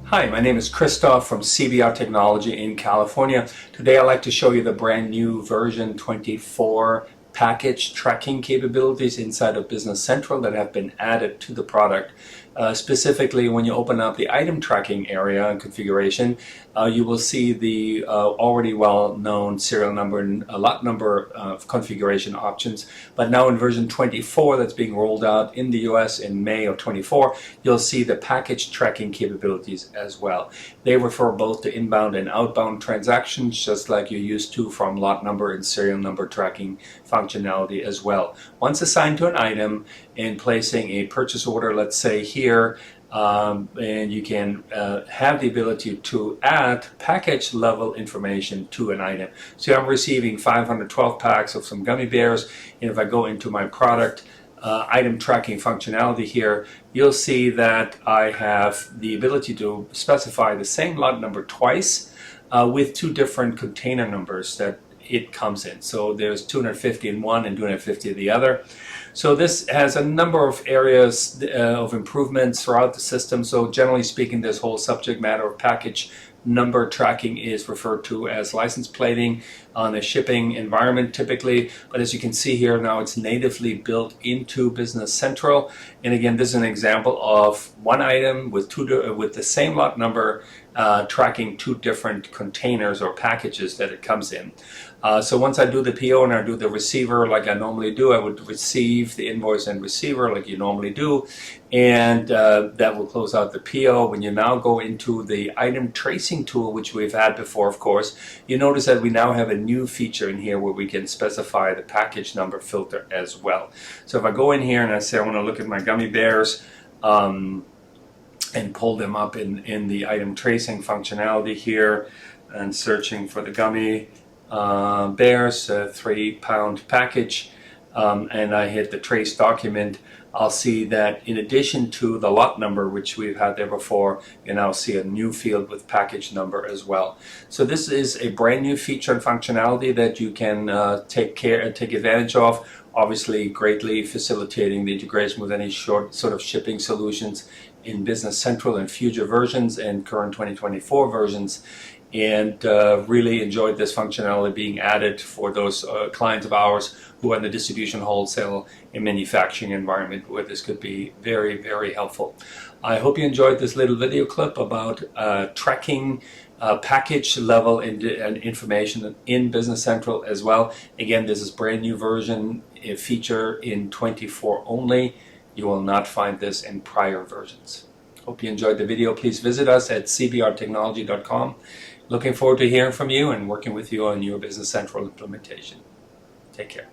Hi, my name is Christoph from CBR Technology in California. Today I'd like to show you the brand new version 24 package tracking capabilities inside of Business Central that have been added to the product. Specifically, when you open up the item tracking area and configuration, you will see the already well-known serial number and lot number of configuration options. But now in version 24 that's being rolled out in the US in May of 24, you'll see the package tracking capabilities as well. They refer both to inbound and outbound transactions, just like you're used to from lot number and serial number tracking functionality as well. Once assigned to an item and placing a purchase order, let's say here, and you can have the ability to add package level information to an item. So I'm receiving 512 packs of some gummy bears, and if I go into my product item tracking functionality here, you'll see that I have the ability to specify the same lot number twice with two different container numbers that it comes in. So there's 250 in one and 250 in the other. So this has a number of areas of improvements throughout the system. So generally speaking, this whole subject matter of package number tracking is referred to as license plating on a shipping environment typically, but as you can see here now, it's natively built into Business Central. And again, this is an example of one item with the same lot number tracking two different containers or packages that it comes in. So once I do the PO and I do the receiver like I normally do, I would receive the invoice and receiver like you normally do, and that will close out the PO. When you now go into the item tracing tool, which we've had before, of course, you notice that we now have a new feature in here where we can specify the package number filter as well. So if I go in here and I say I want to look at my gummy bears and pull them up in the item tracing functionality here and searching for the gummy bears, a 3-pound package, and I hit the trace document, I'll see that in addition to the lot number, which we've had there before, you now see a new field with package number as well. So this is a brand new feature and functionality that you can take advantage of, obviously greatly facilitating the integration with any sort of shipping solutions in Business Central and future versions and current 2024 versions. And really enjoyed this functionality being added for those clients of ours who are in the distribution, wholesale, and manufacturing environment where this could be very, very helpful. I hope you enjoyed this little video clip about tracking package level and information in Business Central as well. Again, this is brand new version, a feature in 24 only. You will not find this in prior versions. Hope you enjoyed the video. Please visit us at cbrtechnology.com. Looking forward to hearing from you and working with you on your Business Central implementation. Take care.